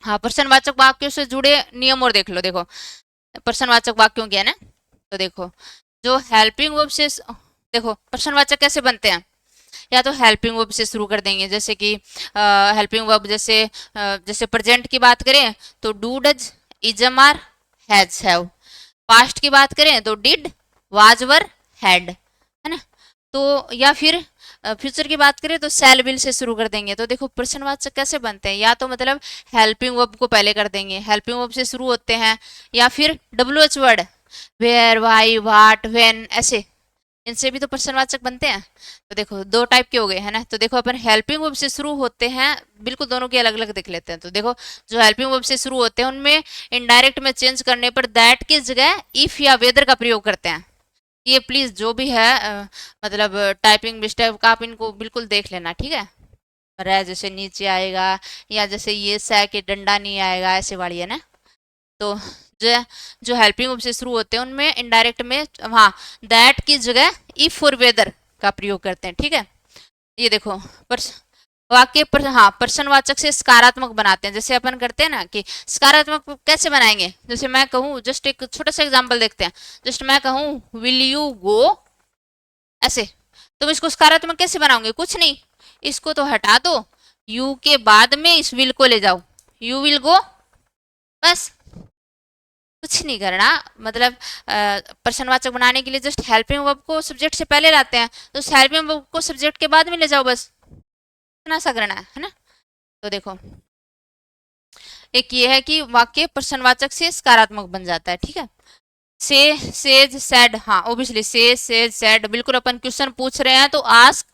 हाँ, प्रश्नवाचक वाक्यों से जुड़े नियम और देख लो। देखो, प्रश्नवाचक वाक्यों के है ना, तो देखो जो हेल्पिंग वर्ब से, देखो प्रश्नवाचक कैसे बनते हैं, या तो हेल्पिंग वर्ब से शुरू कर देंगे, जैसे कि हेल्पिंग वर्ब जैसे जैसे प्रेजेंट की बात करें तो do does is are has have, पास्ट की बात करें तो डिड वाज वर हैड, है ना। तो या फिर फ्यूचर की बात करें तो शैल विल से शुरू कर देंगे। तो देखो प्रश्नवाचक कैसे बनते हैं, या तो मतलब हेल्पिंग वर्ब को पहले कर देंगे, हेल्पिंग वर्ब से शुरू होते हैं, या फिर W H word where why what when, ऐसे इनसे भी तो प्रश्नवाचक बनते हैं। तो देखो दो टाइप के हो गए है ना। तो देखो अपन हेल्पिंग वर्ब से शुरू होते हैं, बिल्कुल दोनों के अलग अलग देख लेते हैं। तो देखो जो हेल्पिंग वर्ब से शुरू होते हैं उनमें इनडायरेक्ट में चेंज करने पर दैट की जगह इफ या वेदर का प्रयोग करते हैं। ये प्लीज जो भी है मतलब टाइपिंग मिस्टेक का आप इनको बिल्कुल देख लेना, ठीक है। रह जैसे नीचे आएगा, या जैसे ये सह के डंडा नहीं आएगा, ऐसे वाली है ना। तो जो जो हेल्पिंग वर्ब से शुरू होते हैं उनमें इनडायरेक्ट में हाँ दैट की जगह इफ और वेदर का प्रयोग करते हैं, ठीक है। ये देखो पर वाक्य पर हाँ प्रश्नवाचक से सकारात्मक बनाते हैं, जैसे अपन करते हैं ना कि सकारात्मक कैसे बनाएंगे। जैसे मैं कहूँ, जस्ट एक छोटा सा एग्जांपल देखते हैं। जस्ट मैं कहूँ विल यू गो, ऐसे तुम इसको सकारात्मक कैसे बनाओगे, कुछ नहीं, इसको तो हटा दो, यू के बाद में इस विल को ले जाओ, यू विल गो, बस कुछ नहीं करना। मतलब प्रश्नवाचक बनाने के लिए जस्ट हेल्पिंग वर्ब को सब्जेक्ट से पहले लाते हैं, तो उस हेल्पिंग वर्ब को सब्जेक्ट के बाद में ले जाओ, बस इतना सा करना है ना। तो देखो एक ये है कि वाक्य प्रश्नवाचक से सकारात्मक बन जाता है, ठीक है। से सेज सेड, हाँ ओबियसली से सेज सेड, बिल्कुल अपन क्वेश्चन पूछ रहे हैं तो आस्क,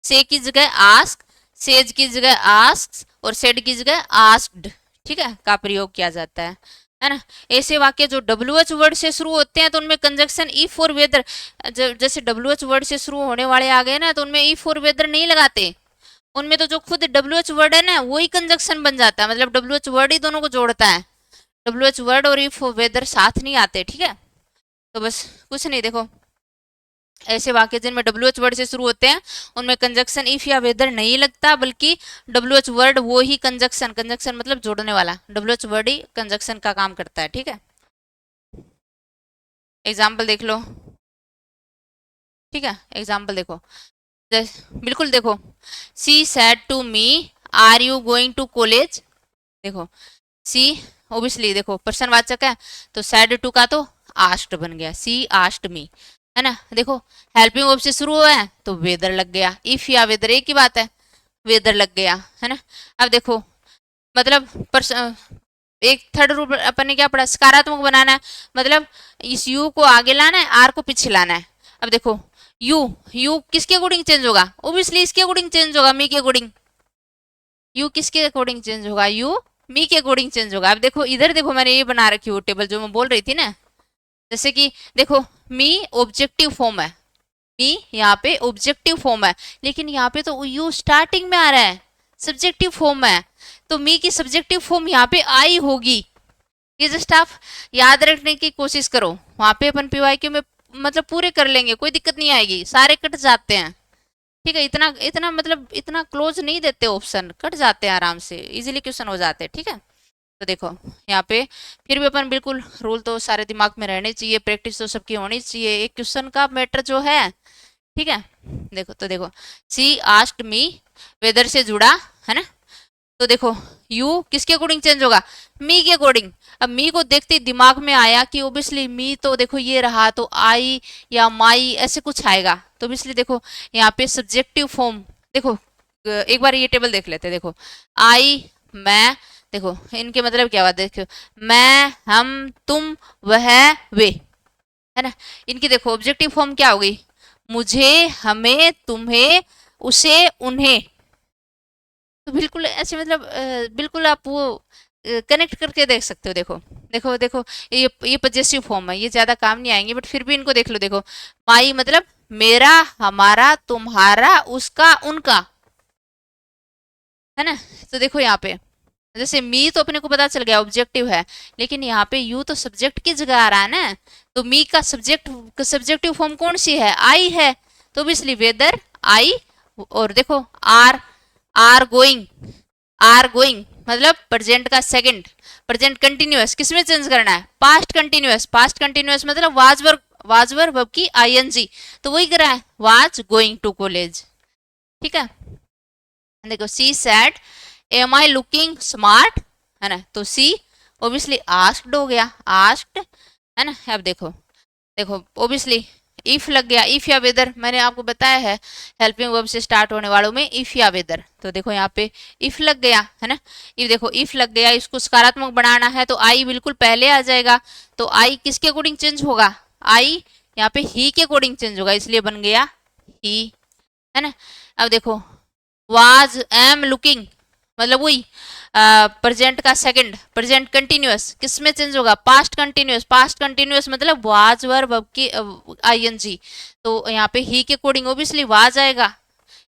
से की जगह आस्क, सेज की जगह आस्क और सेड की जगह आस्क्ड, ठीक है, का प्रयोग किया जाता है ना। ऐसे वाक्य जो WH वर्ड से शुरू होते हैं तो उनमें कंजक्शन इफ और वेदर, जैसे WH वर्ड से शुरू होने वाले आ गए ना तो उनमें इफ और वेदर नहीं लगाते, उनमें तो जो खुद WH वर्ड है ना वही कंजक्शन बन जाता है, मतलब WH वर्ड ही दोनों को जोड़ता है। WH वर्ड और इफ वेदर साथ नहीं आते, ठीक है। तो बस कुछ नहीं, देखो ऐसे वाक्य जिनमें WH वर्ड से शुरू होते हैं उनमें कंजक्शन इफ या वेदर नहीं लगता, बल्कि WH वर्ड वो ही कंजक्शन, कंजक्शन मतलब जोड़ने वाला, WH वर्ड ही कंजक्शन का काम करता है, ठीक है। एग्जाम्पल देख लो, ठीक है, एग्जाम्पल देखो, बिल्कुल देखो, she said to me are you going to college, देखो सी ओबियसली देखो प्रश्नवाचक है तो सैड टू का तो आस्क्ड बन गया, सी आस्क्ड मी, है ना। देखो हेल्पिंग वर्ब से शुरू हुआ है तो वेदर लग गया, इफ या वेदर एक ही बात है, वेदर लग गया, है ना। अब देखो मतलब एक थर्ड रूल अपन ने क्या पढ़ा, सकारात्मक बनाना है, मतलब इस यू को आगे लाना है, आर को पीछे लाना है। अब देखो यू, यू किसके अकॉर्डिंग चेंज होगा, ओबियसली इसके अकॉर्डिंग चेंज होगा, मी के अकॉर्डिंग। यू किसके अकॉर्डिंग चेंज होगा, यू मी के अकॉर्डिंग चेंज होगा। अब देखो इधर देखो मैंने ये बना रखी है टेबल जो मैं बोल रही थी ना, जैसे कि देखो मी ऑब्जेक्टिव फॉर्म है, मी यहाँ पे ऑब्जेक्टिव फॉर्म है, लेकिन यहाँ पे तो यू स्टार्टिंग में आ रहा है, सब्जेक्टिव फॉर्म है, तो मी की सब्जेक्टिव फॉर्म यहाँ पे आई होगी। ये जस्ट आप याद रखने की कोशिश करो, वहां पे अपन PYQ में मतलब पूरे कर लेंगे, कोई दिक्कत नहीं आएगी, सारे कट जाते हैं, ठीक है। इतना इतना मतलब इतना क्लोज नहीं देते, ऑप्शन कट जाते हैं आराम से, इजीली क्वेश्चन हो जाते हैं, ठीक है। तो देखो यहाँ पे फिर भी अपन बिल्कुल रूल तो सारे दिमाग में रहने चाहिए, प्रैक्टिस तो सबकी होनी चाहिए, एक क्वेश्चन का मैटर जो है, ठीक है। देखो तो देखो सी आस्क्ड मी वेदर से जुड़ा है ना, तो देखो यू किसके अकॉर्डिंग चेंज होगा, मी के अकॉर्डिंग। अब मी को देखते ही दिमाग में आया कि ओबियसली मी तो देखो ये रहा, तो आई या माई ऐसे कुछ आएगा, तो ओबियसली देखो यहाँ पे सब्जेक्टिव फॉर्म, देखो एक बार ये टेबल देख लेते हैं। देखो आई मैं, देखो इनके मतलब क्या हुआ, देखो मैं हम तुम वह वे, है ना। इनकी देखो ऑब्जेक्टिव फॉर्म क्या हो गई, मुझे हमें तुम्हें उसे उन्हें, तो बिल्कुल ऐसे मतलब बिल्कुल आप वो कनेक्ट करके देख सकते हो। देखो देखो देखो ये पजेसिव फॉर्म है, ये ज्यादा काम नहीं आएंगे, बट फिर भी इनको देख लो। देखो माई मतलब मेरा, हमारा, तुम्हारा, उसका, उनका, है ना। तो देखो यहाँ पे जैसे मी तो अपने को पता चल गया ऑब्जेक्टिव है, लेकिन यहाँ पे यू तो सब्जेक्ट की जगह आ रहा है ना, तो मी का सब्जेक्टिव फॉर्म कौन सी है, आई है, तो ऑब्वियसली वेदर आई, और देखो आर, गोइंग, आर गोइंग मतलब प्रेजेंट का सेकंड, प्रेजेंट कंटिन्यूअस किसमें चेंज करना है, पास्ट कंटिन्यूअस, पास्ट कंटिन्यूअस मतलब वाज वर्ब की ING, तो वही करा है वाज गोइंग टू कॉलेज, ठीक है। देखो she said am I looking smart, है ना, तो सी ओबियसली आस्क्ड हो गया, आस्क्ड, है ना। अब देखो देखो ओबियसली इफ लग गया, इफ या वेदर मैंने आपको बताया है हेल्पिंग वर्ब से स्टार्ट होने वालों में इफ या वेदर, तो देखो यहाँ पे इफ लग गया, है ना। इफ देखो इफ लग गया, इसको सकारात्मक बनाना है तो आई बिल्कुल पहले आ जाएगा, तो आई किसके अकॉर्डिंग चेंज होगा, आई यहाँ पे ही के अकॉर्डिंग चेंज होगा, इसलिए बन गया ही, है ना। अब देखो वाज एम लुकिंग, मतलब वही प्रेजेंट का सेकंड, प्रेजेंट कंटिन्यूअस किस में चेंज होगा, पास्ट कंटिन्यूअस, पास्ट कंटिन्यूअस मतलब वाज वर्ब की आईएनजी, तो यहाँ पे ही के अकॉर्डिंग ऑब्वियसली वाज आएगा,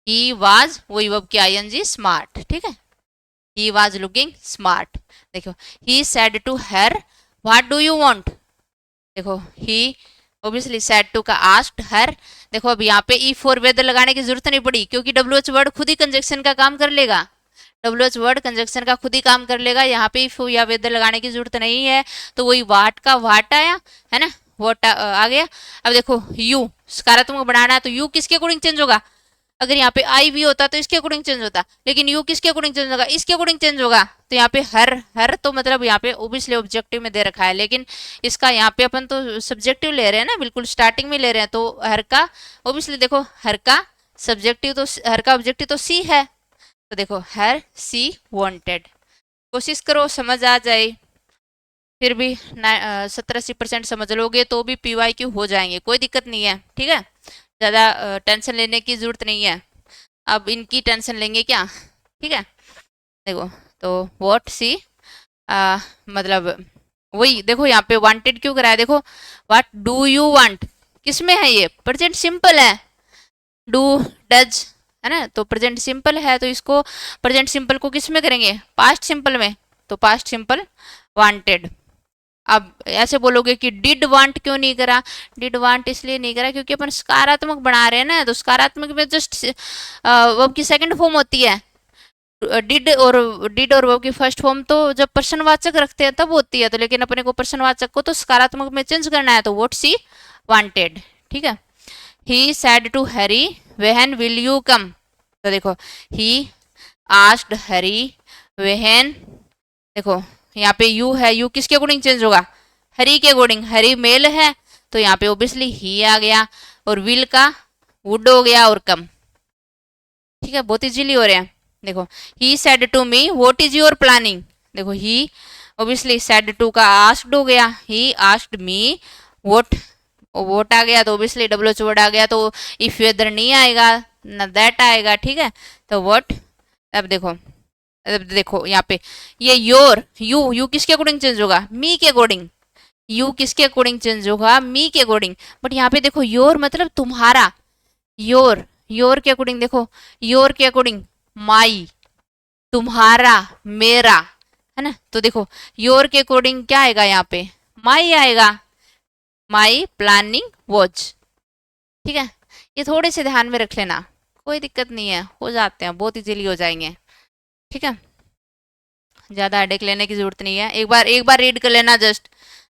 ही वाज वही वर्ब की आईएनजी स्मार्ट, ठीक है। He was looking smart. देखो he said to her what do you want, देखो ही ऑब्वियसली सेड टू का आस्क्ड हर। देखो अब यहाँ पे ई फॉर वेदर लगाने की जरूरत नहीं पड़ी, क्योंकि डब्ल्यू एच वर्ड खुद ही कंजक्शन का काम कर लेगा, डब्ल्यू एच वर्ड कंजक्शन का खुद ही काम कर लेगा, यहाँ पे इफ या वेदर लगाने की जरूरत नहीं है। तो वही वाट का वाट आया, है ना, वॉट आ गया। अब देखो यू सकारात्मक बनाना है, तो यू किसके अकॉर्डिंग चेंज होगा, अगर यहाँ पे आई भी होता तो इसके अकॉर्डिंग चेंज होता, लेकिन यू किसके अकॉर्डिंग चेंज होगा, इसके अकॉर्डिंग चेंज होगा। तो यहाँ पे हर हर तो मतलब यहाँ पे ओबियसली ऑब्जेक्टिव में दे रखा है, लेकिन इसका यहाँ पे अपन तो सब्जेक्टिव ले रहे हैं ना, बिल्कुल स्टार्टिंग में ले रहे हैं, तो हर का ओबियसली देखो हर का सब्जेक्टिव तो हर का ऑब्जेक्टिव तो सी है, तो देखो हर सी वांटेड। कोशिश करो समझ आ जाए, फिर भी 70-80% समझ लोगे तो भी PYQ हो जाएंगे, कोई दिक्कत नहीं है, ठीक है। ज़्यादा टेंशन लेने की ज़रूरत नहीं है, अब इनकी टेंशन लेंगे क्या, ठीक है। देखो तो व्हाट सी मतलब वही देखो यहाँ पे वांटेड क्यों कराया, देखो व्हाट डू यू वांट किस में है, ये प्रेजेंट सिंपल है, डू डज, है ना, तो प्रेजेंट सिंपल है, तो इसको प्रेजेंट सिंपल को किस में करेंगे, पास्ट सिंपल में, तो पास्ट सिंपल वांटेड। अब ऐसे बोलोगे कि डिड वांट क्यों नहीं करा, डिड वांट इसलिए नहीं करा क्योंकि अपन सकारात्मक बना रहे हैं ना, तो सकारात्मक में जस्ट वर्ब की सेकंड फॉर्म होती है, डिड और वर्ब की फर्स्ट फॉर्म तो जब प्रश्नवाचक रखते हैं तब होती है, तो लेकिन अपने को प्रश्नवाचक को तो सकारात्मक में चेंज करना है, तो व्हाट सी वांटेड, ठीक है। He said to Harry when will you come, तो देखो ही आस्क्ड हैरी व्हेन, देखो यहाँ पे यू है, यू किसके अकॉर्डिंग चेंज होगा, हरी के अकॉर्डिंग, हरी मेल है, तो यहाँ पे ओबियसली ही आ गया, और विल का वुड हो गया, और कम, ठीक है, बहुत इजीली हो रहे हैं। देखो he said to me what is your planning, देखो ही ओबियसली सेड टू का आस्क्ड हो गया, he asked me what, what आ गया तो ओबियसली डब्ल्यू एच वर्ड आ गया, तो इफ वेदर नहीं आएगा ना दैट आएगा, ठीक है, तो व्हाट। अब देखो यहाँ पे ये योर यू यू किसके अकॉर्डिंग चेंज होगा, मी के अकॉर्डिंग, यू किसके अकॉर्डिंग चेंज होगा, मी के अकॉर्डिंग, बट यहाँ पे देखो योर मतलब तुम्हारा, योर योर के अकॉर्डिंग, देखो योर के अकॉर्डिंग माई, तुम्हारा मेरा, है ना, तो देखो योर के अकॉर्डिंग क्या आएगा, यहाँ पे माई आएगा, माई प्लानिंग वॉच, ठीक है। ये थोड़े से ध्यान में रख लेना, कोई दिक्कत नहीं है, हो जाते हैं, बहुत इजीली हो जाएंगे, ठीक है। ज़्यादा हेडेक लेने की जरूरत नहीं है, एक बार रीड कर लेना जस्ट,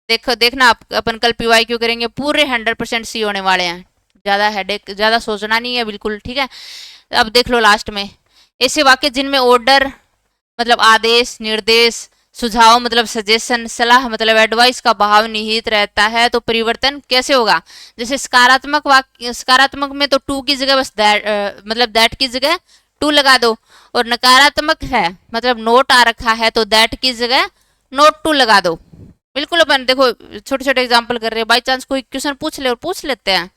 देखो देखना अपन कल PYQ करेंगे पूरे 100% सी होने वाले हैं, ज़्यादा हेडेक ज़्यादा सोचना नहीं है बिल्कुल, ठीक है। अब देख लो लास्ट में, ऐसे वाक्य जिनमें ऑर्डर मतलब आदेश, निर्देश, सुझाव मतलब सजेशन, सलाह मतलब एडवाइस का भाव निहित रहता है, तो परिवर्तन कैसे होगा, जैसे सकारात्मक वाक्य, सकारात्मक में तो टू की जगह बस दैट मतलब दैट की जगह टू लगा दो, और नकारात्मक है मतलब नोट आ रखा है तो दैट की जगह नोट टू लगा दो। बिल्कुल अपन देखो छोटे छोटे एग्जाम्पल कर रहे हैं, बाई चांस कोई क्वेश्चन पूछ ले और पूछ लेते हैं,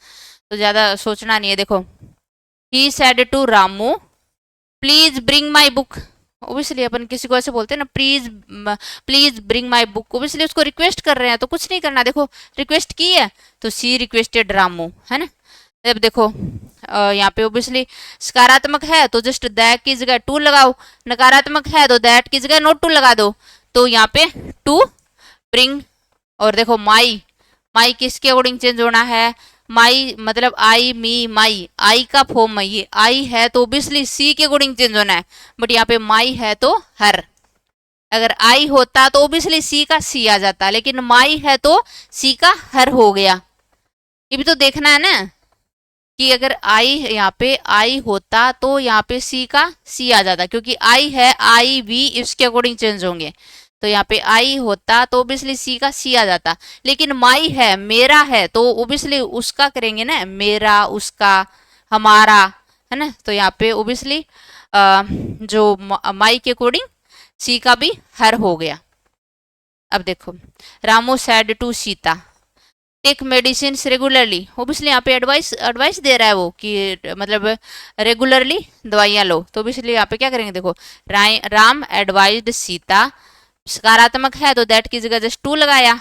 तो ज़्यादा सोचना नहीं है। देखो he said to Ramu please bring my book, obviously अपन किसी को ऐसे बोलते हैं ना, please please bring my book, obviously उसको रिक्वेस्ट कर रहे हैं, तो कुछ नहीं करना, देखो रिक्वेस्ट की है तो सी रिक्वेस्टेड रामू, है ना। अब देखो यहाँ पे ओबियसली सकारात्मक है तो जस्ट दैट की जगह टू लगाओ, नकारात्मक है तो दैट की जगह नोट टू लगा दो, तो यहाँ पे टू ब्रिंग, और देखो माई, माई किसके अकॉर्डिंग चेंज होना है, माई मतलब आई मी माई, आई का फॉर्म है ये, आई है तो ओबियसली सी के अकॉर्डिंग चेंज होना है, बट यहाँ पे माई है तो हर, अगर आई होता तो ओबियसली सी का सी आ जाता, लेकिन माई है तो सी का हर हो गया। ये भी तो देखना है ना कि अगर आई यहाँ पे आई होता तो यहाँ पे सी का सी आ जाता, क्योंकि आई है, आई वी इसके अकॉर्डिंग चेंज होंगे, तो यहाँ पे आई होता तो ओबियसली सी का सी आ जाता, लेकिन माई है मेरा है तो ओबियसली उसका करेंगे ना, मेरा उसका हमारा, है ना, तो यहाँ पे ओबियसली जो माई के अकॉर्डिंग सी का भी हर हो गया। अब देखो Ramu said to Sita, take medicine regularly, obviously यहाँ पे एडवाइस एडवाइस दे रहा है वो कि मतलब रेगुलरली दवाइयाँ लो, तो ओबियसली यहाँ पे क्या करेंगे, देखो राम एडवाइज्ड सीता, सकारात्मक है तो दैट की जगह जस्ट टू लगाया,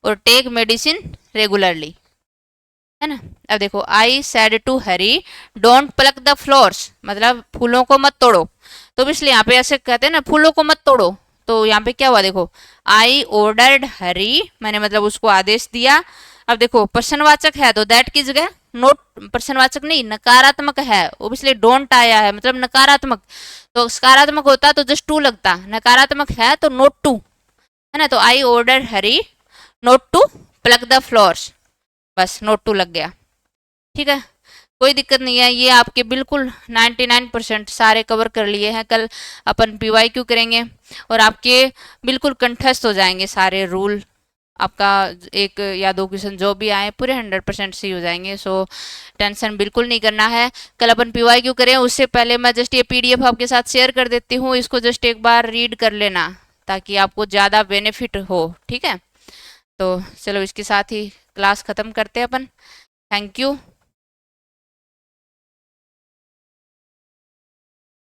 और टेक मेडिसिन रेगुलरली, है ना। अब देखो I said to Hari don't pluck the flowers, मतलब फूलों को मत तोड़ो, तो इसलिए यहाँ पे ऐसे कहते हैं ना, फूलों को मत तोड़ो, तो यहाँ पे क्या हुआ देखो, आई ऑर्डर्ड हरी, मैंने मतलब उसको आदेश दिया। अब देखो प्रश्नवाचक है तो दैट की जगह नोट, प्रश्नवाचक नहीं नकारात्मक है, ओबियसली डोंट आया है मतलब नकारात्मक, तो सकारात्मक होता तो जस्ट टू लगता, नकारात्मक है तो नोट टू, है ना। तो I order Hari not to plug the flowers, बस नोट टू लग गया, ठीक है, कोई दिक्कत नहीं है। ये आपके बिल्कुल 99% सारे कवर कर लिए हैं। कल अपन PYQ करेंगे और आपके बिल्कुल कंठस्थ हो जाएंगे सारे रूल, आपका एक या दो क्वेश्चन जो भी आए पूरे 100% सही हो जाएंगे, सो टेंशन बिल्कुल नहीं करना है। कल अपन PYQ करें उससे पहले मैं जस्ट ये PDF आपके साथ शेयर कर देती हूँ, इसको जस्ट एक बार रीड कर लेना ताकि आपको ज़्यादा बेनिफिट हो, ठीक है। तो चलो इसके साथ ही क्लास ख़त्म करते हैं अपन। Thank you.